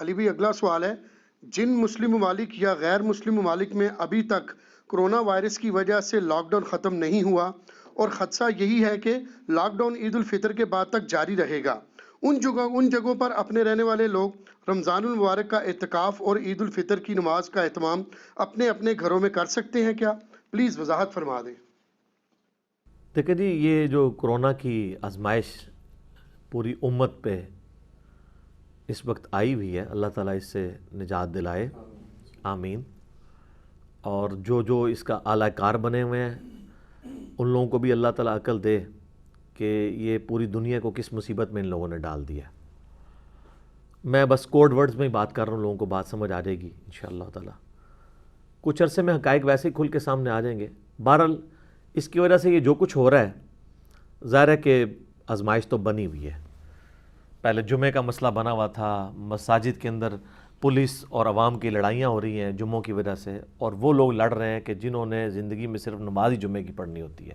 علی بھائی اگلا سوال ہے، جن مسلم ممالک یا غیر مسلم ممالک میں ابھی تک کرونا وائرس کی وجہ سے لاک ڈاؤن ختم نہیں ہوا اور خدشہ یہی ہے کہ لاک ڈاؤن عید الفطر کے بعد تک جاری رہے گا، ان جگہوں پر اپنے رہنے والے لوگ رمضان المبارک کا اعتکاف اور عید الفطر کی نماز کا اہتمام اپنے اپنے گھروں میں کر سکتے ہیں کیا؟ پلیز وضاحت فرما دیں۔ دیکھیں جی، یہ جو کرونا کی آزمائش پوری امت پہ اس وقت آئی ہوئی ہے، اللہ تعالیٰ اس سے نجات دلائے، آمین۔ اور جو اس کا اعلی کار بنے ہوئے ہیں ان لوگوں کو بھی اللہ تعالیٰ عقل دے کہ یہ پوری دنیا کو کس مصیبت میں ان لوگوں نے ڈال دیا۔ میں بس کوڈ ورڈز میں ہی بات کر رہا ہوں، لوگوں کو بات سمجھ آ جائے گی انشاءاللہ تعالیٰ۔ کچھ عرصے میں حقائق ویسے ہی کھل کے سامنے آ جائیں گے۔ بہرحال اس کی وجہ سے یہ جو کچھ ہو رہا ہے، ظاہر ہے کہ آزمائش تو بنی ہوئی ہے۔ پہلے جمعے کا مسئلہ بنا ہوا تھا، مساجد کے اندر پولیس اور عوام کی لڑائیاں ہو رہی ہیں جمعوں کی وجہ سے، اور وہ لوگ لڑ رہے ہیں کہ جنہوں نے زندگی میں صرف نماز ہی جمعے کی پڑھنی ہوتی ہے،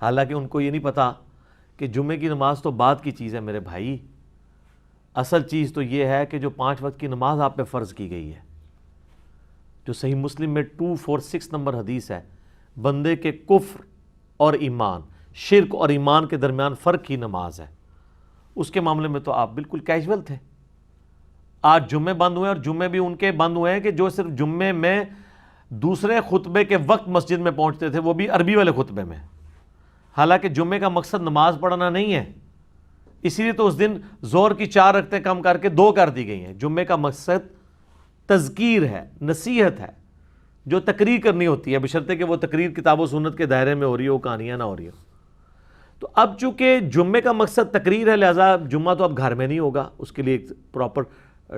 حالانکہ ان کو یہ نہیں پتہ کہ جمعے کی نماز تو بعد کی چیز ہے میرے بھائی۔ اصل چیز تو یہ ہے کہ جو 5 وقت کی نماز آپ پہ فرض کی گئی ہے، جو صحیح مسلم میں 246 نمبر حدیث ہے، بندے کے کفر اور ایمان، شرک اور ایمان کے درمیان فرق کی نماز ہے، اس کے معاملے میں تو آپ بالکل کیجول تھے۔ آج جمعے بند ہوئے، اور جمعے بھی ان کے بند ہوئے ہیں کہ جو صرف جمعے میں دوسرے خطبے کے وقت مسجد میں پہنچتے تھے، وہ بھی عربی والے خطبے میں، حالانکہ جمعے کا مقصد نماز پڑھنا نہیں ہے۔ اسی لیے تو اس دن ظہر کی 4 رکعتیں کم کر کے 2 کر دی گئی ہیں۔ جمعے کا مقصد تذکیر ہے، نصیحت ہے، جو تقریر کرنی ہوتی ہے، بشرطے کہ وہ تقریر کتاب و سنت کے دائرے میں ہو رہی ہو، کہانیاں نہ ہو رہی ہو۔ تو اب چونکہ جمعے کا مقصد تقریر ہے، لہٰذا جمعہ تو اب گھر میں نہیں ہوگا، اس کے لیے ایک پراپر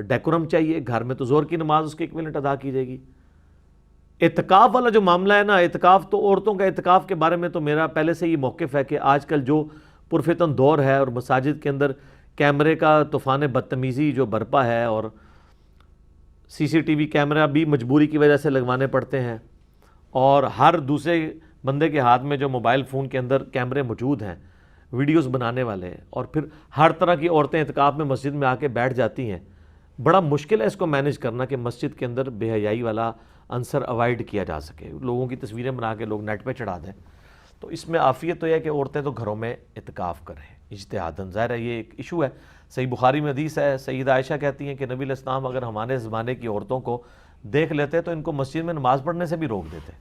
ڈیکورم چاہیے۔ گھر میں تو ظہر کی نماز اس کے ایکویلنٹ ادا کی جائے گی۔ اعتکاف والا جو معاملہ ہے نا، اعتکاف تو عورتوں کا اعتکاف کے بارے میں تو میرا پہلے سے یہ موقف ہے کہ آج کل جو پرفتن دور ہے اور مساجد کے اندر کیمرے کا طوفان بدتمیزی جو برپا ہے، اور CCTV کیمرہ بھی مجبوری کی وجہ سے لگوانے پڑتے ہیں، اور ہر دوسرے بندے کے ہاتھ میں جو موبائل فون کے اندر کیمرے موجود ہیں ویڈیوز بنانے والے، اور پھر ہر طرح کی عورتیں اعتکاف میں مسجد میں آ کے بیٹھ جاتی ہیں۔ بڑا مشکل ہے اس کو مینیج کرنا کہ مسجد کے اندر بے حیائی والا عنصر اوائڈ کیا جا سکے، لوگوں کی تصویریں بنا کے لوگ نیٹ پہ چڑھا دیں۔ تو اس میں عافیت تو یہ ہے کہ عورتیں تو گھروں میں اعتکاف کریں اجتہاداً، ظاہر ہے یہ ایک ایشو ہے۔ صحیح بخاری میں حدیث ہے، سیدہ عائشہ کہتی ہیں کہ نبی علیہ السلام اگر ہمارے زمانے کی عورتوں کو دیکھ لیتے تو ان کو مسجد میں نماز پڑھنے سے بھی روک دیتے۔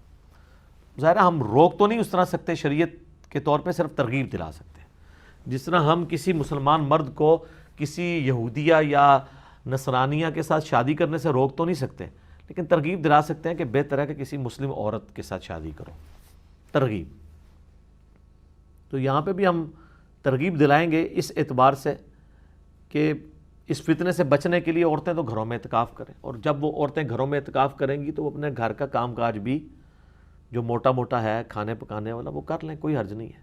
ظاہر ہے ہم روک تو نہیں اس طرح سکتے، شریعت کے طور پہ صرف ترغیب دلا سکتے ہیں۔ جس طرح ہم کسی مسلمان مرد کو کسی یہودیہ یا نصرانیہ کے ساتھ شادی کرنے سے روک تو نہیں سکتے، لیکن ترغیب دلا سکتے ہیں کہ بہتر ہے کہ کسی مسلم عورت کے ساتھ شادی کرو، ترغیب۔ تو یہاں پہ بھی ہم ترغیب دلائیں گے اس اعتبار سے کہ اس فتنے سے بچنے کے لیے عورتیں تو گھروں میں اعتکاف کریں، اور جب وہ عورتیں گھروں میں اعتکاف کریں گی تو وہ اپنے گھر کا کام کاج بھی جو موٹا موٹا ہے کھانے پکانے والا وہ کر لیں، کوئی حرج نہیں ہے۔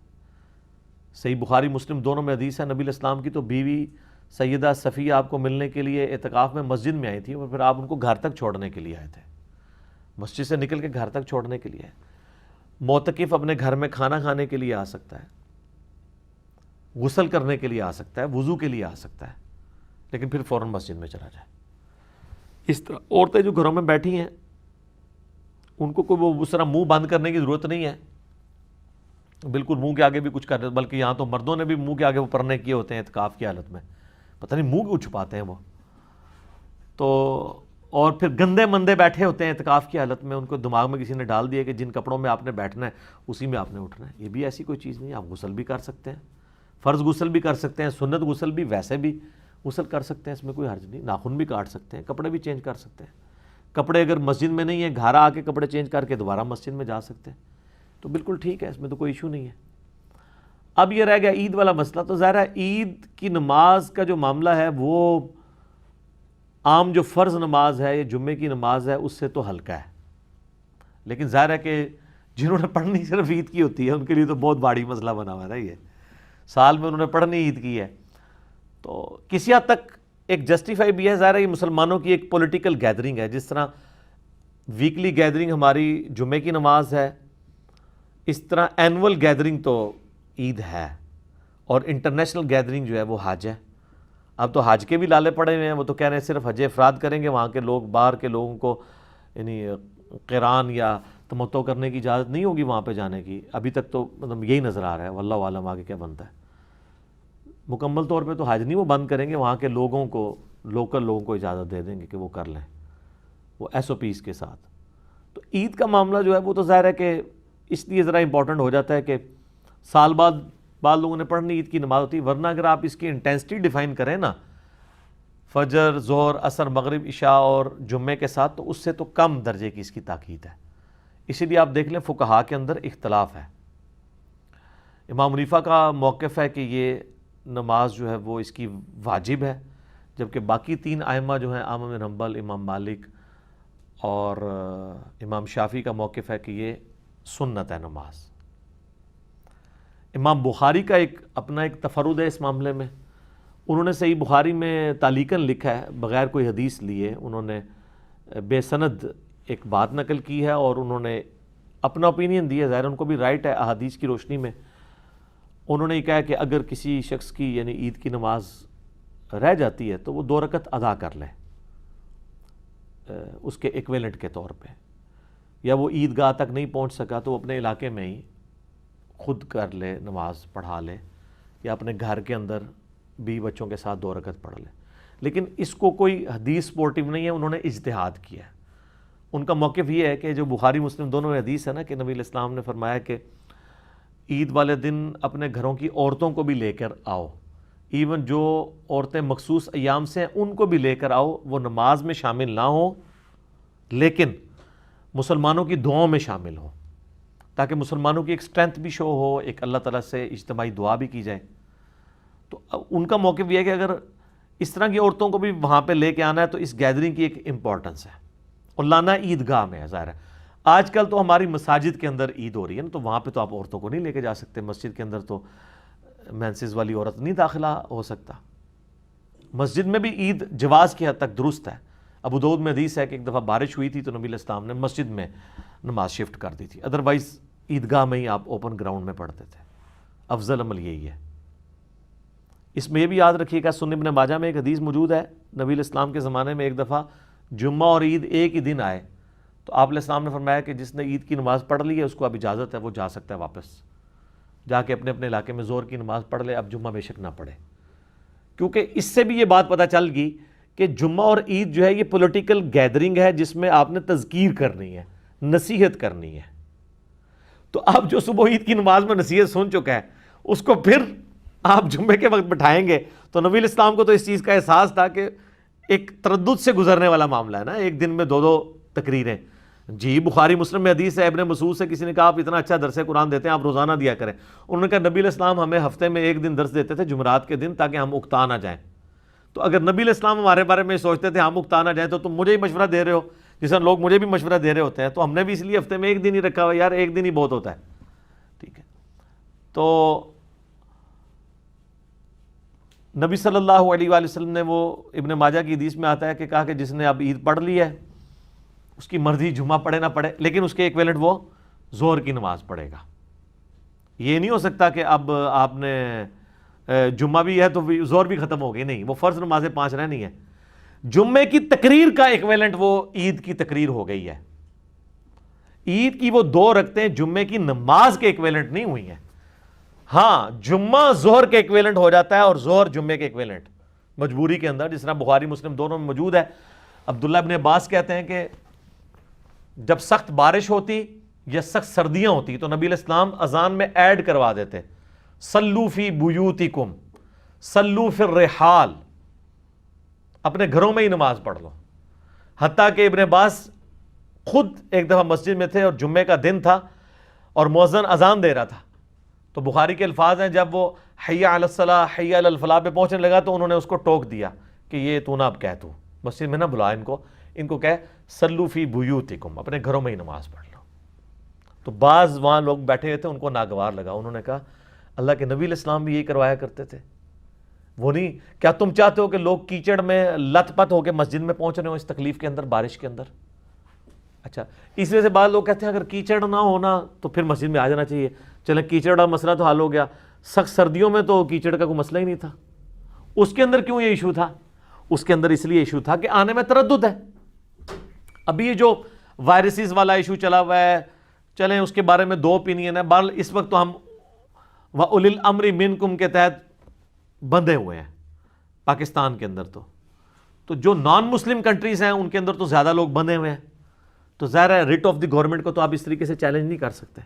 صحیح بخاری مسلم دونوں میں حدیث ہے، نبی علیہ السلام کی تو بیوی سیدہ صفیہ آپ کو ملنے کے لیے اعتکاف میں مسجد میں آئی تھی، اور پھر آپ ان کو گھر تک چھوڑنے کے لیے آئے تھے، مسجد سے نکل کے گھر تک چھوڑنے کے لیے۔ معتکف اپنے گھر میں کھانا کھانے کے لیے آ سکتا ہے، غسل کرنے کے لیے آ سکتا ہے، وضو کے لیے آ سکتا ہے، لیکن پھر فوراً مسجد میں چلا جائے۔ اس طرح عورتیں جو گھروں میں بیٹھی ہیں ان کو کوئی وہ اس طرح منہ بند کرنے کی ضرورت نہیں ہے، بالکل منہ کے آگے بھی کچھ کر رہے، بلکہ یہاں تو مردوں نے بھی منہ کے آگے وہ پرنے کیے ہوتے ہیں اعتکاف کی حالت میں، پتہ نہیں منہ کیوں چھپاتے ہیں وہ تو، اور پھر گندے مندے بیٹھے ہوتے ہیں اعتکاف کی حالت میں، ان کو دماغ میں کسی نے ڈال دیا کہ جن کپڑوں میں آپ نے بیٹھنا ہے اسی میں آپ نے اٹھنا ہے۔ یہ بھی ایسی کوئی چیز نہیں ہے، آپ غسل بھی کر سکتے ہیں، فرض غسل بھی کر سکتے ہیں، سنت غسل بھی، ویسے بھی غسل کر سکتے ہیں، اس میں کوئی حرج نہیں۔ ناخن بھی کاٹ سکتے ہیں، کپڑے بھی چینج کر سکتے ہیں، کپڑے اگر مسجد میں نہیں ہیں گھر آ کے کپڑے چینج کر کے دوبارہ مسجد میں جا سکتے ہیں، تو بالکل ٹھیک ہے، اس میں تو کوئی ایشو نہیں ہے۔ اب یہ رہ گیا عید والا مسئلہ، تو ظاہر ہے عید کی نماز کا جو معاملہ ہے وہ عام جو فرض نماز ہے یا جمعے کی نماز ہے اس سے تو ہلکا ہے، لیکن ظاہر ہے کہ جنہوں نے پڑھنی صرف عید کی ہوتی ہے ان کے لیے تو بہت بڑی مسئلہ بنا ہوا ہے، یہ سال میں انہوں نے پڑھنی عید کی ہے، تو کسی حد تک ایک جسٹیفائی بھی ہے۔ ظاہر ہے یہ مسلمانوں کی ایک پولیٹیکل گیدرنگ ہے، جس طرح ویکلی گیدرنگ ہماری جمعے کی نماز ہے، اس طرح اینول گیدرنگ تو عید ہے، اور انٹرنیشنل گیدرنگ جو ہے وہ حج ہے، اب تو حج کے بھی لالے پڑے ہوئے ہیں، وہ تو کہہ رہے ہیں صرف حج افراد کریں گے، وہاں کے لوگ، باہر کے لوگوں کو یعنی قران یا تمتع کرنے کی اجازت نہیں ہوگی وہاں پہ جانے کی۔ ابھی تک تو مطلب یہی نظر آ رہا ہے، واللہ عالم آگے کیا بنتا ہے۔ مکمل طور پہ تو حج نہیں وہ بند کریں گے، وہاں کے لوگوں کو، لوکل لوگوں کو اجازت دے دیں گے کہ وہ کر لیں، وہ ایس او پیز کے ساتھ۔ تو عید کا معاملہ جو ہے وہ تو ظاہر ہے کہ اس لیے ذرا امپورٹنٹ ہو جاتا ہے کہ سال بعد لوگوں نے پڑھنی عید کی نماز ہوتی ہے، ورنہ اگر آپ اس کی انٹینسٹی ڈیفائن کریں نا، فجر، ظہر، عصر، مغرب، عشاء اور جمعے کے ساتھ، تو اس سے تو کم درجے کی اس کی تاکید ہے۔ اسی لیے آپ دیکھ لیں فقہاء کے اندر اختلاف ہے۔ امام حنیفہ کا موقف ہے کہ یہ نماز جو ہے وہ اس کی واجب ہے، جبکہ باقی 3 ائمہ جو ہیں، احمد بن حنبل، امام مالک اور امام شافعی کا موقف ہے کہ یہ سنت ہے نماز۔ امام بخاری کا اپنا ایک تفرد ہے اس معاملے میں، انہوں نے صحیح بخاری میں تعلیقاً لکھا ہے بغیر کوئی حدیث لیے، انہوں نے بے سند ایک بات نقل کی ہے اور انہوں نے اپنا اوپینین دیا، ظاہر ان کو بھی رائٹ ہے احادیث کی روشنی میں۔ انہوں نے یہ کہا کہ اگر کسی شخص کی یعنی عید کی نماز رہ جاتی ہے تو وہ 2 رکعت ادا کر لے اس کے ایکویلنٹ کے طور پہ، یا وہ عیدگاہ تک نہیں پہنچ سکا تو وہ اپنے علاقے میں ہی خود کر لے، نماز پڑھا لے، یا اپنے گھر کے اندر بھی بچوں کے ساتھ 2 رکعت پڑھ لے۔ لیکن اس کو کوئی حدیث سپورٹیو نہیں ہے، انہوں نے اجتہاد کیا ہے۔ ان کا موقف یہ ہے کہ جو بخاری مسلم دونوں میں حدیث ہے نا کہ نبی علیہ السلام نے فرمایا کہ عید والے دن اپنے گھروں کی عورتوں کو بھی لے کر آؤ، ایون جو عورتیں مخصوص ایام سے ہیں ان کو بھی لے کر آؤ، وہ نماز میں شامل نہ ہوں لیکن مسلمانوں کی دعاؤں میں شامل ہوں، تاکہ مسلمانوں کی ایک سٹرینتھ بھی شو ہو، ایک اللہ تعالیٰ سے اجتماعی دعا بھی کی جائے۔ تو ان کا موقف یہ ہے کہ اگر اس طرح کی عورتوں کو بھی وہاں پہ لے کے آنا ہے تو اس گیدرنگ کی ایک امپورٹنس ہے، اور لانا عیدگاہ میں ہے۔ ظاہر ہے آج کل تو ہماری مساجد کے اندر عید ہو رہی ہے نا، تو وہاں پہ تو آپ عورتوں کو نہیں لے کے جا سکتے، مسجد کے اندر تو مینسز والی عورت نہیں داخلہ ہو سکتا۔ مسجد میں بھی عید جواز کی حد تک درست ہے۔ ابو داؤد میں حدیث ہے کہ ایک دفعہ بارش ہوئی تھی تو نبی علیہ السلام نے مسجد میں نماز شفٹ کر دی تھی، ادروائز عیدگاہ میں ہی آپ اوپن گراؤنڈ میں پڑھتے تھے۔ افضل عمل یہی ہے۔ اس میں یہ بھی یاد رکھیے گا، سنن ابن ماجہ میں ایک حدیث موجود ہے، نبی علیہ السلام کے زمانے میں ایک دفعہ جمعہ اور عید ایک ہی دن آئے تو آپ علیہ السلام نے فرمایا کہ جس نے عید کی نماز پڑھ لی ہے اس کو اب اجازت ہے، وہ جا سکتا ہے واپس جا کے اپنے اپنے علاقے میں ظہر کی نماز پڑھ لے، اب جمعہ بے شک نہ پڑھے۔ کیونکہ اس سے بھی یہ بات پتہ چل گئی کہ جمعہ اور عید جو ہے یہ پولیٹیکل گیدرنگ ہے جس میں آپ نے تذکیر کرنی ہے، نصیحت کرنی ہے۔ تو اب جو صبح عید کی نماز میں نصیحت سن چکا ہے اس کو پھر آپ جمعے کے وقت بٹھائیں گے، تو نبی علیہ السلام کو تو اس چیز کا احساس تھا کہ ایک تردد سے گزرنے والا معاملہ ہے نا، ایک دن میں 2 تقریریں۔ جی بخاری مسلم میں حدیث ہے، ابن مسعود سے کسی نے کہا آپ اتنا اچھا درس قرآن دیتے ہیں، آپ روزانہ دیا کریں۔ انہوں نے کہا نبی علیہ السلام ہمیں ہفتے میں 1 دن درس دیتے تھے جمعرات کے دن، تاکہ ہم اکتا نہ جائیں۔ تو اگر نبی علیہ السلام ہمارے بارے میں سوچتے تھے ہم اکتا نہ جائیں تو تم مجھے ہی مشورہ دے رہے ہو، جس طرح لوگ مجھے بھی مشورہ دے رہے ہوتے ہیں، تو ہم نے بھی اس لیے ہفتے میں 1 دن ہی رکھا ہوا، یار 1 دن ہی بہت ہوتا ہے، ٹھیک ہے۔ تو نبی صلی اللہ علیہ وآلہ وسلم نے، وہ ابن ماجہ کی حدیث میں آتا ہے کہ کہا کہ جس نے اب عید پڑھ لی ہے اس کی مرضی جمعہ پڑھے نہ پڑھے، لیکن اس کے ایکویلنٹ وہ ظہر کی نماز پڑھے گا۔ یہ نہیں ہو سکتا کہ اب آپ نے جمعہ بھی ہے تو ظہر بھی ختم ہو گئی، نہیں، وہ فرض نمازیں 5 رہنی ہے۔ جمعے کی تقریر کا ایکویلنٹ وہ عید کی تقریر ہو گئی ہے، عید کی وہ 2 رکعتیں جمعے کی نماز کے ایکویلنٹ نہیں ہوئی ہیں۔ ہاں جمعہ ظہر کے ایکویلنٹ ہو جاتا ہے اور ظہر جمعے کے ایکویلنٹ مجبوری کے اندر، جس طرح بخاری مسلم دونوں میں موجود ہے۔ عبداللہ ابن عباس کہتے ہیں کہ جب سخت بارش ہوتی یا سخت سردیاں ہوتی تو نبی علیہ السلام اذان میں ایڈ کروا دیتے، صلو فی بیوتکم، صلو فی الرحال، اپنے گھروں میں ہی نماز پڑھ لو۔ حتیٰ کہ ابن عباس خود ایک دفعہ مسجد میں تھے اور جمعے کا دن تھا اور مؤذن اذان دے رہا تھا، تو بخاری کے الفاظ ہیں جب وہ حی علی الصلاۃ حی علی الفلاح پہ پہنچنے لگا تو انہوں نے اس کو ٹوک دیا کہ یہ تو نہ اب کہہ، تو مسجد میں نہ بلا ان کو کہہ صلو فی بیوتکم، اپنے گھروں میں ہی نماز پڑھ لو۔ تو بعض وہاں لوگ بیٹھے ہوئے تھے، ان کو ناگوار لگا، انہوں نے کہا اللہ کے نبی علیہ السلام بھی یہی کروایا کرتے تھے، وہ نہیں، کیا تم چاہتے ہو کہ لوگ کیچڑ میں لت پت ہو کے مسجد میں پہنچ رہے ہوں اس تکلیف کے اندر، بارش کے اندر؟ اچھا، اس وجہ سے بعض لوگ کہتے ہیں اگر کیچڑ نہ ہونا تو پھر مسجد میں آ جانا چاہیے۔ چلیں کیچڑ کا مسئلہ تو حل ہو گیا، سخت سردیوں میں تو کیچڑ کا کوئی مسئلہ ہی نہیں تھا، اس کے اندر کیوں یہ ایشو تھا؟ اس کے اندر اس لیے ایشو تھا کہ آنے میں تردد ہے. ابھی یہ جو وائرسز والا ایشو چلا ہوا ہے، چلیں اس کے بارے میں دو اوپینین ہے. بہرحال اس وقت تو ہم وَأُولِي الْأَمْرِ مِنْكُمْ کے تحت بندھے ہوئے ہیں پاکستان کے اندر. تو جو نان مسلم کنٹریز ہیں ان کے اندر تو زیادہ لوگ بندھے ہوئے ہیں. تو ظاہر ہے ریٹ آف دی گورنمنٹ کو تو آپ اس طریقے سے چیلنج نہیں کر سکتے.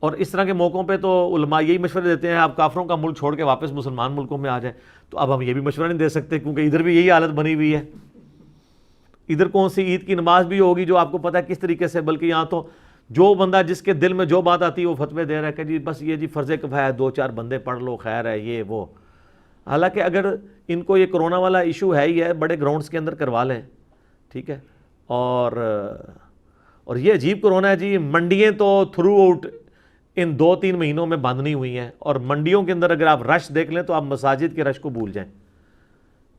اور اس طرح کے موقعوں پہ تو علماء یہی مشورے دیتے ہیں آپ کافروں کا ملک چھوڑ کے واپس مسلمان ملکوں میں آ جائیں. تو اب ہم یہ بھی مشورہ نہیں دے سکتے کیونکہ ادھر بھی یہی حالت بنی ہوئی ہے. ادھر کون سی عید کی نماز بھی ہوگی جو آپ کو پتہ ہے کس طریقے سے، بلکہ یہاں تو جو بندہ جس کے دل میں جو بات آتی ہے وہ فتوے دے رہا ہے کہ جی بس یہ جی فرض کفایہ ہے، 2-4 بندے پڑھ لو خیر ہے یہ وہ. حالانکہ اگر ان کو یہ کرونا والا ایشو ہے ہی ہے، بڑے گراؤنڈز کے اندر کروا لیں، ٹھیک ہے. اور یہ عجیب کرونا ہے جی، منڈیاں تو تھرو آؤٹ ان 2-3 مہینوں میں بند نہیں ہوئی ہیں. اور منڈیوں کے اندر اگر آپ رش دیکھ لیں تو آپ مساجد کے رش کو بھول جائیں.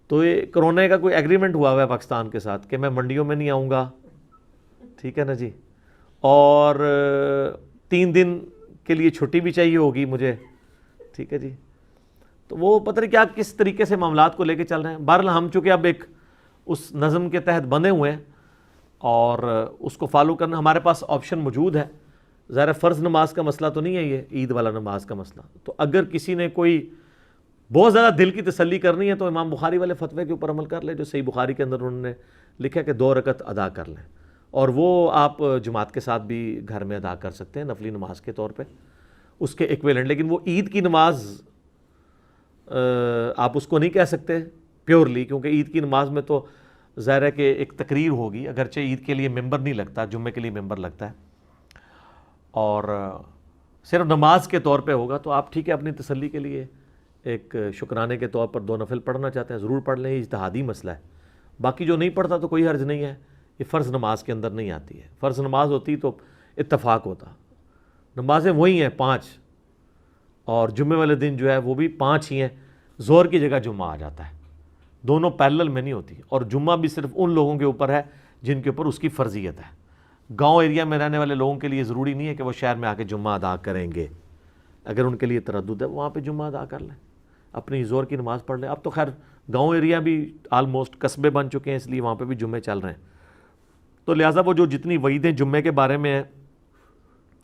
تو یہ کرونا کا کوئی ایگریمنٹ ہوا ہوا ہے پاکستان کے ساتھ کہ میں منڈیوں میں نہیں آؤں گا، ٹھیک ہے نا جی. اور 3 دن کے لیے چھٹی بھی چاہیے ہوگی مجھے، ٹھیک ہے جی. تو وہ پتہ نہیں کیا کس طریقے سے معاملات کو لے کے چل رہے ہیں. بہرحال ہم چونکہ اب ایک اس نظم کے تحت بندھے ہوئے ہیں اور اس کو فالو کرنا ہمارے پاس آپشن موجود ہے. ظاہر فرض نماز کا مسئلہ تو نہیں ہے یہ عید والا نماز کا مسئلہ. تو اگر کسی نے کوئی بہت زیادہ دل کی تسلی کرنی ہے تو امام بخاری والے فتوے کے اوپر عمل کر لے جو صحیح بخاری کے اندر انہوں نے لکھا کہ 2 رکعت ادا کر لیں. اور وہ آپ جماعت کے ساتھ بھی گھر میں ادا کر سکتے ہیں نفلی نماز کے طور پہ اس کے ایکویلنٹ. لیکن وہ عید کی نماز آپ اس کو نہیں کہہ سکتے پیورلی، کیونکہ عید کی نماز میں تو ظاہر ہے کہ ایک تقریر ہوگی، اگرچہ عید کے لیے ممبر نہیں لگتا، جمعے کے لیے ممبر لگتا ہے اور صرف نماز کے طور پہ ہوگا. تو آپ ٹھیک ہے اپنی تسلی کے لیے ایک شکرانے کے طور پر 2 نفل پڑھنا چاہتے ہیں ضرور پڑھ لیں، یہ اجتہادی مسئلہ ہے. باقی جو نہیں پڑھتا تو کوئی حرج نہیں ہے، یہ فرض نماز کے اندر نہیں آتی ہے. فرض نماز ہوتی تو اتفاق ہوتا. نمازیں وہی ہیں 5 اور جمعے والے دن جو ہے وہ بھی 5 ہی ہیں. ظہر کی جگہ جمعہ آ جاتا ہے، دونوں پیرلل میں نہیں ہوتی. اور جمعہ بھی صرف ان لوگوں کے اوپر ہے جن کے اوپر اس کی فرضیت ہے. گاؤں ایریا میں رہنے والے لوگوں کے لیے ضروری نہیں ہے کہ وہ شہر میں آ کے جمعہ ادا کریں گے. اگر ان کے لیے تردد ہے وہاں پہ جمعہ ادا کر لیں، اپنی ظہر کی نماز پڑھ لیں. اب تو خیر گاؤں ایریا بھی آلموسٹ قصبے بن چکے ہیں، اس لیے وہاں پہ بھی جمعے چل رہے ہیں. تو لہٰذا وہ جو جتنی وعیدیں جمعے کے بارے میں ہیں،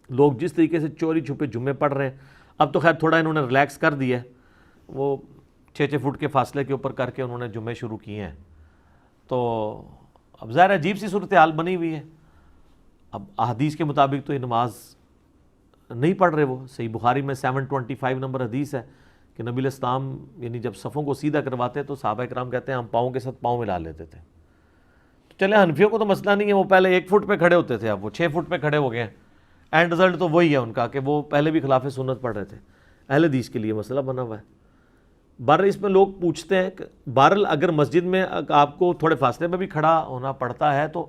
لوگ جس طریقے سے چوری چھپے جمعے پڑھ رہے ہیں، اب تو خیر تھوڑا انہوں نے ریلیکس کر دیا ہے، وہ 6 فٹ کے فاصلے کے اوپر کر کے انہوں نے جمعے شروع کیے ہیں. تو اب ظاہر عجیب سی صورتحال بنی ہوئی ہے. اب احادیث کے مطابق تو یہ نماز نہیں پڑھ رہے. وہ صحیح بخاری میں 725 نمبر حدیث ہے کہ نبی علیہ السلام یعنی جب صفوں کو سیدھا کرواتے تو صحابہ کرام کہتے ہیں ہم پاؤں کے ساتھ پاؤں ملا لیتے تھے. تو چلے حنفیوں کو تو مسئلہ نہیں ہے، وہ پہلے 1 فٹ پہ کھڑے ہوتے تھے، اب وہ 6 فٹ پہ کھڑے ہو گئے ہیں. اینڈ رزلٹ تو وہی ہے ان کا کہ وہ پہلے بھی خلاف سنت پڑھ رہے تھے. اہل حدیث کے لیے مسئلہ بنا ہوا ہے. بہرحال اس میں لوگ پوچھتے ہیں کہ بہرحال اگر مسجد میں آپ کو تھوڑے فاصلے میں بھی کھڑا ہونا پڑتا ہے تو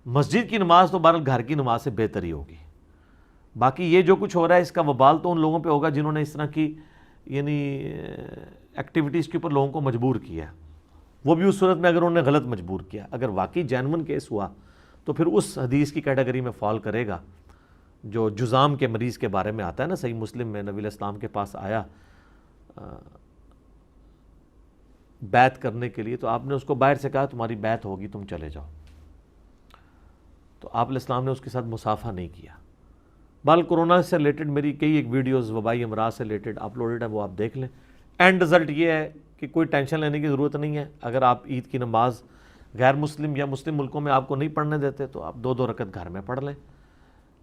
مسجد کی نماز تو بہرحال گھر کی نماز سے بہتر ہی ہوگی. باقی یہ جو کچھ ہو رہا ہے اس کا وبال تو ان لوگوں پہ ہوگا جنہوں نے اس طرح کی یعنی ایکٹیویٹیز کے اوپر لوگوں کو مجبور کیا. وہ بھی اس صورت میں اگر انہوں نے غلط مجبور کیا. اگر واقعی جینون کیس ہوا تو پھر اس حدیث کی کیٹیگری میں فال کرے گا جو جزام کے مریض کے بارے میں آتا ہے نا. صحیح مسلم میں نبی علیہ السلام کے پاس آیا بیعت کرنے کے لیے تو آپ نے اس کو باہر سے کہا تمہاری بیعت ہوگی تم چلے جاؤ. تو آپ علیہ السلام نے اس کے ساتھ مصافحہ نہیں کیا. بال کورونا سے ریلیٹڈ میری کئی ایک ویڈیوز وبائی امراض سے ریلیٹڈ اپلوڈڈ ہیں، وہ آپ دیکھ لیں. اینڈ رزلٹ یہ ہے کہ کوئی ٹینشن لینے کی ضرورت نہیں ہے. اگر آپ عید کی نماز غیر مسلم یا مسلم ملکوں میں آپ کو نہیں پڑھنے دیتے تو آپ 2 رکعت گھر میں پڑھ لیں.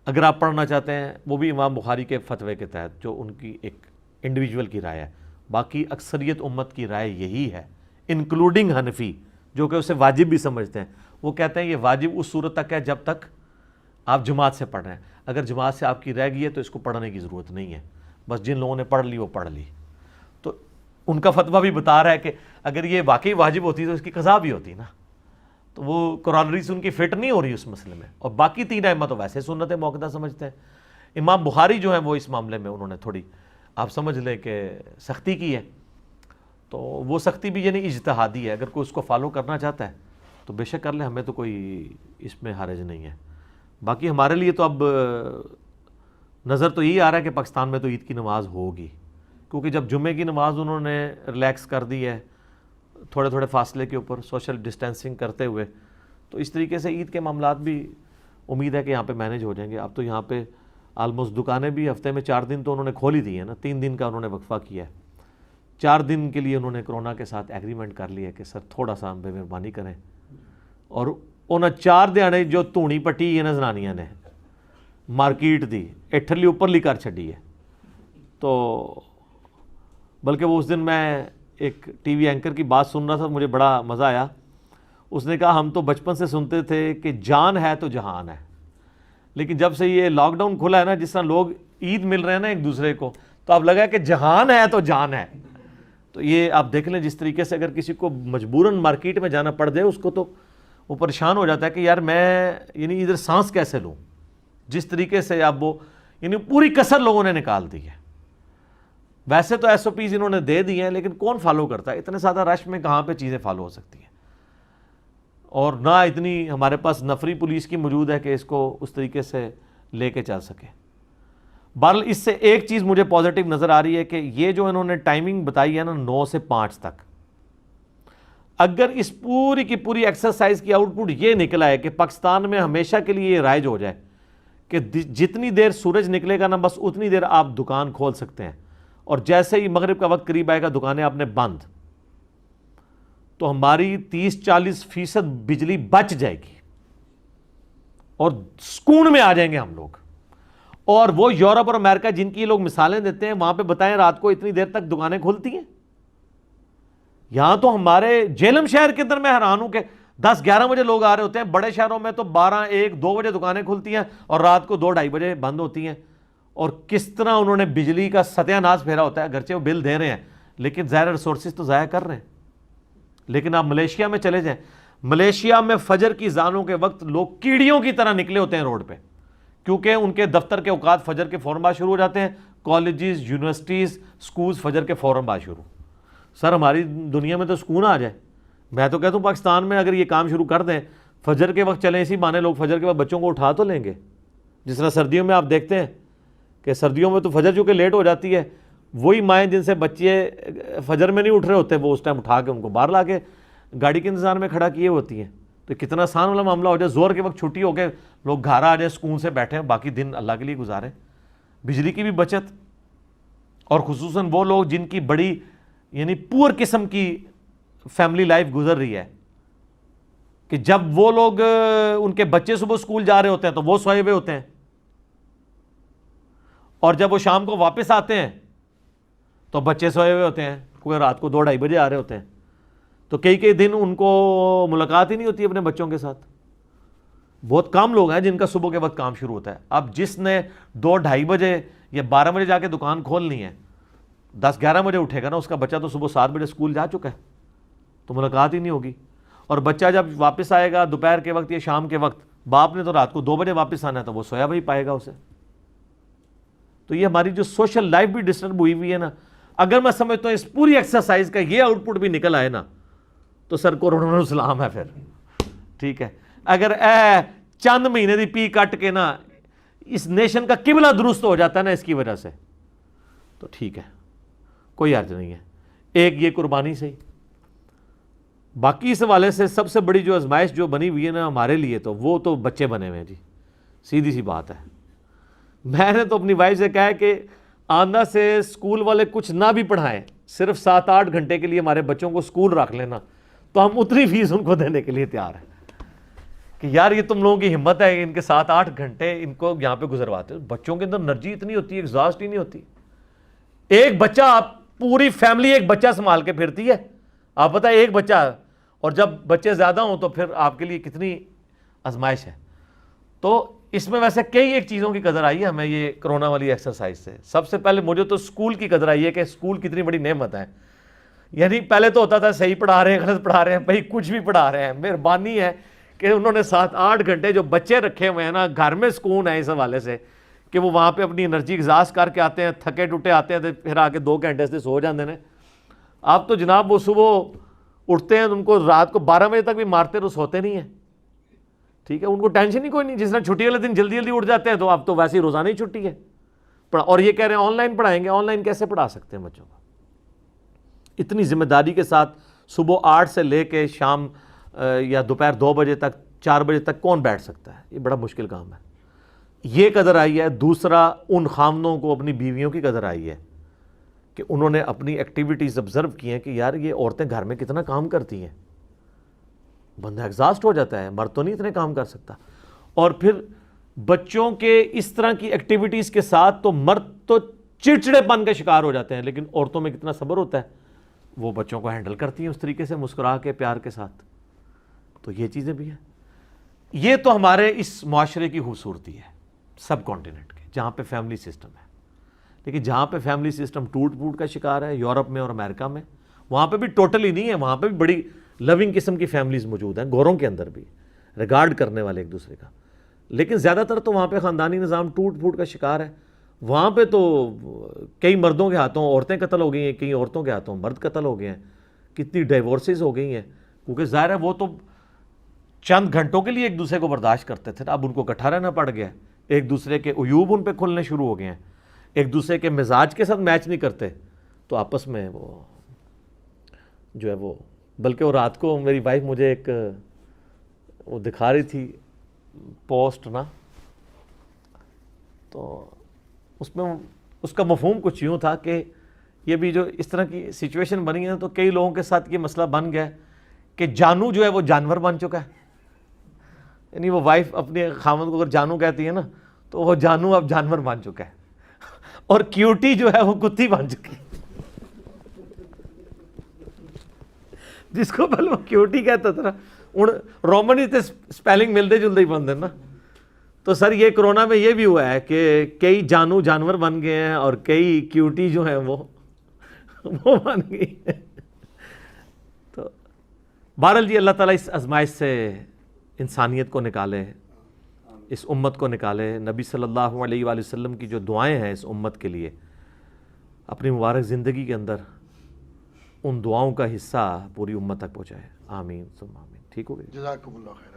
اگر آپ پڑھنا چاہتے ہیں وہ بھی امام بخاری کے فتوے کے تحت جو ان کی ایک انڈیویجول کی رائے ہے. باقی اکثریت امت کی رائے یہی ہے انکلوڈنگ حنفی جو کہ اسے واجب بھی سمجھتے ہیں. وہ کہتے ہیں یہ واجب اس صورت تک ہے جب تک آپ جماعت سے پڑھ رہے ہیں. اگر جماعت سے آپ کی رہ گئی ہے تو اس کو پڑھنے کی ضرورت نہیں ہے، بس جن لوگوں نے پڑھ لی وہ پڑھ لی. تو ان کا فتویٰ بھی بتا رہا ہے کہ اگر یہ واقعی واجب ہوتی تو اس کی قضا بھی ہوتی نا. تو وہ قرآنریز ان کی فٹ نہیں ہو رہی اس مسئلے میں. اور باقی 3 ائمہ تو ویسے سنت موقدہ سمجھتے ہیں. امام بخاری جو ہیں وہ اس معاملے میں انہوں نے تھوڑی آپ سمجھ لیں کہ سختی کی ہے. تو وہ سختی بھی یعنی اجتہادی ہے. اگر کوئی اس کو فالو کرنا چاہتا ہے تو بے شک کر لیں، ہمیں تو کوئی اس میں حرج نہیں ہے. باقی ہمارے لیے تو اب نظر تو یہی آ رہا ہے کہ پاکستان میں تو عید کی نماز ہوگی کیونکہ جب جمعے کی نماز انہوں نے ریلیکس کر دی ہے تھوڑے تھوڑے فاصلے کے اوپر سوشل ڈسٹینسنگ کرتے ہوئے، تو اس طریقے سے عید کے معاملات بھی امید ہے کہ یہاں پہ مینیج ہو جائیں گے. اب تو یہاں پہ آلموسٹ دکانیں بھی ہفتے میں 4 دن تو انہوں نے کھول ہی دی ہیں نا، 3 دن کا انہوں نے وقفہ کیا ہے. 4 دن کے لیے انہوں نے کرونا کے ساتھ ایگریمنٹ کر لیا کہ سر تھوڑا سا بے مہربانی کریں. اور انہوں 4 دیہڑے جو دھونی پٹی ہے نا زنانیاں نے مارکیٹ دی اٹھلی اوپرلی کر چھڈی ہے. تو بلکہ وہ اس دن میں ایک ٹی وی اینکر کی بات سن رہا تھا، مجھے بڑا مزہ آیا. اس نے کہا ہم تو بچپن سے سنتے تھے کہ جان ہے تو جہان ہے، لیکن جب سے یہ لاک ڈاؤن کھلا ہے نا، جس طرح لوگ عید مل رہے ہیں نا ایک دوسرے کو، تو اب لگا کہ جہان ہے تو جان ہے. تو یہ آپ دیکھ لیں جس طریقے سے اگر کسی کو مجبوراً مارکیٹ میں جانا پڑ جائے اس کو تو وہ پریشان ہو جاتا ہے کہ یار میں یعنی ادھر سانس کیسے لوں. جس طریقے سے اب وہ یعنی پوری کسر لوگوں نے نکال دی ہے. ویسے تو ایس او پیز انہوں نے دے دی ہیں لیکن کون فالو کرتا ہے؟ اتنے زیادہ رش میں کہاں پہ چیزیں فالو ہو سکتی ہیں؟ اور نہ اتنی ہمارے پاس نفری پولیس کی موجود ہے کہ اس کو اس طریقے سے لے کے چل سکے. بہرحال اس سے ایک چیز مجھے پازیٹیو نظر آ رہی ہے کہ یہ جو انہوں نے ٹائمنگ بتائی ہے نا 9 سے 5 تک، اگر اس پوری کی پوری ایکسرسائز کی آؤٹ پٹ یہ نکلا ہے کہ پاکستان میں ہمیشہ کے لیے یہ رائج ہو جائے کہ جتنی دیر سورج نکلے گا نا بس اتنی دیر آپ دکان کھول سکتے ہیں، اور جیسے ہی مغرب کا وقت قریب آئے گا دکانیں آپ نے بند، تو ہماری 30-40% بجلی بچ جائے گی اور سکون میں آ جائیں گے ہم لوگ. اور وہ یورپ اور امریکہ جن کی لوگ مثالیں دیتے ہیں وہاں پہ بتائیں رات کو اتنی دیر تک دکانیں کھلتی ہیں. یہاں تو ہمارے جیلم شہر کے اندر میں حیران ہوں کہ 10-11 بجے لوگ آ رہے ہوتے ہیں. بڑے شہروں میں تو 12-1-2 بجے دکانیں کھلتی ہیں اور رات کو 2-2:30 بجے بند ہوتی ہیں. اور کس طرح انہوں نے بجلی کا ستیہ ناش پھیرا ہوتا ہے. اگرچہ وہ بل دے رہے ہیں لیکن ظاہر ریسورسز تو ضائع کر رہے ہیں. لیکن آپ ملیشیا میں چلے جائیں، ملیشیا میں فجر کی اذانوں کے وقت لوگ کیڑیوں کی طرح نکلے ہوتے ہیں روڈ پہ، کیونکہ ان کے دفتر کے اوقات فجر کے فوراً بعد شروع ہو جاتے ہیں. کالجز، یونیورسٹیز، سکولز فجر کے فوراً بعد شروع. سر ہماری دنیا میں تو سکون آ جائے. میں تو کہتا ہوں پاکستان میں اگر یہ کام شروع کر دیں فجر کے وقت چلیں، اسی بہانے لوگ فجر کے بعد بچوں کو اٹھا تو لیں گے. جس طرح سردیوں میں آپ دیکھتے ہیں کہ سردیوں میں تو فجر چونکہ لیٹ ہو جاتی ہے، وہی مائیں جن سے بچے فجر میں نہیں اٹھ رہے ہوتے وہ اس ٹائم اٹھا کے ان کو باہر لا کے گاڑی کے انتظار میں کھڑا کیے ہوتی ہیں. تو کتنا آسان والا معاملہ ہو جائے، زور کے وقت چھٹی ہو کے لوگ گھر آ جائیں، سکون سے بیٹھیں، باقی دن اللہ کے لیے گزاریں. بجلی کی بھی بچت، اور خصوصاً وہ لوگ جن کی بڑی یعنی پور قسم کی فیملی لائف گزر رہی ہے کہ جب وہ لوگ ان کے بچے صبح اسکول جا رہے ہوتے ہیں تو وہ سوئے ہوئے ہوتے ہیں، اور جب وہ شام کو واپس آتے ہیں تو بچے سوئے ہوئے ہوتے ہیں، کوئی رات کو 2-2:30 بجے آ رہے ہوتے ہیں. تو کئی دن ان کو ملاقات ہی نہیں ہوتی اپنے بچوں کے ساتھ. بہت کم لوگ ہیں جن کا صبح کے وقت کام شروع ہوتا ہے. اب جس نے 2-2:30 بجے یا 12 بجے جا کے دکان کھولنی ہے، 10-11 بجے اٹھے گا نا، اس کا بچہ تو صبح 7 بجے اسکول جا چکا ہے، تو ملاقات ہی نہیں ہوگی. اور بچہ جب واپس آئے گا دوپہر کے وقت یا شام کے وقت، باپ نے تو رات کو 2 بجے واپس آنا ہے تو وہ سویا ہوا ہی پائے گا اسے. تو یہ ہماری جو سوشل لائف بھی ڈسٹرب ہوئی ہے نا. اگر میں سمجھتا ہوں اس پوری ایکسرسائز کا یہ آؤٹ پٹ بھی نکل آئے نا تو سر کورونا اسلام ہے پھر. ٹھیک ہے، اگر چند مہینے دی پی کٹ کے نا اس نیشن کا قبلہ درست ہو جاتا ہے نا اس کی وجہ سے، تو ٹھیک ہے، کوئی حرج نہیں ہے. ایک یہ قربانی سے ہی. باقی اس حوالے سے سب سے بڑی جو آزمائش جو بنی ہوئی ہے نا ہمارے لیے تو وہ تو بچے بنے ہوئے ہیں جی. سیدھی سی بات ہے. میں نے تو اپنی وائف سے کہا ہے کہ آندہ سے اسکول والے کچھ نہ بھی پڑھائیں، صرف 7-8 گھنٹے کے لیے ہمارے بچوں کو اسکول رکھ لینا، تو ہم اتنی فیس ان کو دینے کے لیے تیار ہیں کہ یار یہ تم لوگوں کی ہمت ہے کہ ان کے 7-8 گھنٹے ان کو یہاں پہ گزرواتے ہو. بچوں کے اندر انرجی اتنی ہوتی ہے، ایگزاسٹ ہی نہیں ہوتی. ایک بچہ، آپ پوری فیملی ایک بچہ سنبھال کے پھرتی ہے. آپ پتہ ہے ایک بچہ، اور جب بچے زیادہ ہوں تو پھر آپ کے لیے کتنی آزمائش ہے. تو اس میں ویسے کئی ایک چیزوں کی قدر آئی ہے ہمیں یہ کرونا والی ایکسرسائز سے. سب سے پہلے مجھے تو اسکول کی قدر آئی ہے کہ اسکول کتنی بڑی نعمت ہے. یعنی پہلے تو ہوتا تھا صحیح پڑھا رہے ہیں غلط پڑھا رہے ہیں، بھائی کچھ بھی پڑھا رہے ہیں. مہربانی ہے کہ انہوں نے 7-8 گھنٹے جو بچے رکھے ہوئے ہیں نا، گھر میں سکون ہے اس حوالے سے کہ وہ وہاں پہ اپنی انرجی ایگزاسٹ کر کے آتے ہیں، تھکے ٹوٹے آتے ہیں، پھر آ کے 2 گھنٹے سے سو جاتے ہیں. آپ تو جناب وہ صبح اٹھتے ہیں ان کو رات کو 12 بجے تک بھی مارتے رہو، سوتے نہیں ہیں. ٹھیک ہے، ان کو ٹینشن ہی کوئی نہیں. جس طرح چھٹی والے دن جلدی اٹھ جاتے ہیں تو اب تو ویسے ہی روزانہ ہی چھٹی ہے. اور یہ کہہ رہے ہیں آن لائن پڑھائیں گے. آن لائن کیسے پڑھا سکتے ہیں بچوں کو؟ اتنی ذمہ داری کے ساتھ صبح 8 سے لے کے شام یا دوپہر 2 بجے تک 4 بجے تک کون بیٹھ سکتا ہے؟ یہ بڑا مشکل کام ہے. یہ قدر آئی ہے. دوسرا ان خامنوں کو اپنی بیویوں کی قدر آئی ہے کہ انہوں نے اپنی ایکٹیویٹیز آبزرو کی ہیں کہ یار یہ عورتیں گھر میں کتنا کام کرتی ہیں. بندہ ایگزاسٹ ہو جاتا ہے, مرد تو نہیں اتنے کام کر سکتا. اور پھر بچوں کے اس طرح کی ایکٹیویٹیز کے ساتھ تو مرد تو چڑچڑے پن کا شکار ہو جاتے ہیں, لیکن عورتوں میں کتنا صبر ہوتا ہے, وہ بچوں کو ہینڈل کرتی ہیں اس طریقے سے مسکرا کے پیار کے ساتھ. تو یہ چیزیں بھی ہیں. یہ تو ہمارے اس معاشرے کی خوبصورتی ہے سب کانٹیننٹ کے, جہاں پہ فیملی سسٹم ہے. لیکن جہاں پہ فیملی سسٹم ٹوٹ پھوٹ کا شکار ہے, یورپ میں اور امریکہ میں, وہاں پہ بھی ٹوٹلی نہیں ہے. وہاں پہ بھی بڑی لونگ قسم کی فیملیز موجود ہیں, گوروں کے اندر بھی ریگارڈ کرنے والے ایک دوسرے کا. لیکن زیادہ تر تو وہاں پہ خاندانی نظام ٹوٹ پھوٹ کا شکار ہے. وہاں پہ تو کئی مردوں کے ہاتھوں عورتیں قتل ہو گئی ہیں, کئی عورتوں کے ہاتھوں مرد قتل ہو گئے ہیں, کتنی ڈائیورسز ہو گئی ہیں. کیونکہ ظاہر ہے وہ تو چند گھنٹوں کے لیے ایک دوسرے کو برداشت کرتے تھے, اب ان کو اکٹھا رہنا پڑ گیا. ایک دوسرے کے عیوب ان پہ کھلنے شروع ہو گئے ہیں, ایک دوسرے کے مزاج کے ساتھ میچ نہیں کرتے, تو آپس میں وہ جو ہے وہ, بلکہ وہ رات کو میری وائف مجھے ایک وہ دکھا رہی تھی پوسٹ نا, تو اس میں اس کا مفہوم کچھ یوں تھا کہ یہ بھی جو اس طرح کی سچویشن بنی ہے تو کئی لوگوں کے ساتھ یہ مسئلہ بن گیا کہ جانو جو ہے وہ جانور بن چکا ہے. یعنی وہ وائف اپنے خاوند کو اگر جانو کہتی ہے نا, تو وہ جانو اب جانور بن چکا ہے, اور کیوٹی جو ہے وہ کتی بن چکی ہے. جس کو پہلے وہ کیوٹی کہتا تھا نا, رومن ہی سپیلنگ ملتے جلتے ہی بنتے نا. تو سر یہ کرونا میں یہ بھی ہوا ہے کہ کئی جانو جانور بن گئے ہیں اور کئی کیوٹی جو ہیں وہ بن گئی ہیں. تو بہرحال جی اللہ تعالیٰ اس آزمائش سے انسانیت کو نکالے, اس امت کو نکالے. نبی صلی اللہ علیہ وآلہ وسلم کی جو دعائیں ہیں اس امت کے لیے, اپنی مبارک زندگی کے اندر ان دعاؤں کا حصہ پوری امت تک پہنچائے. آمین ثم آمین. ٹھیک ہو گئی. جزاکم اللہ خیر.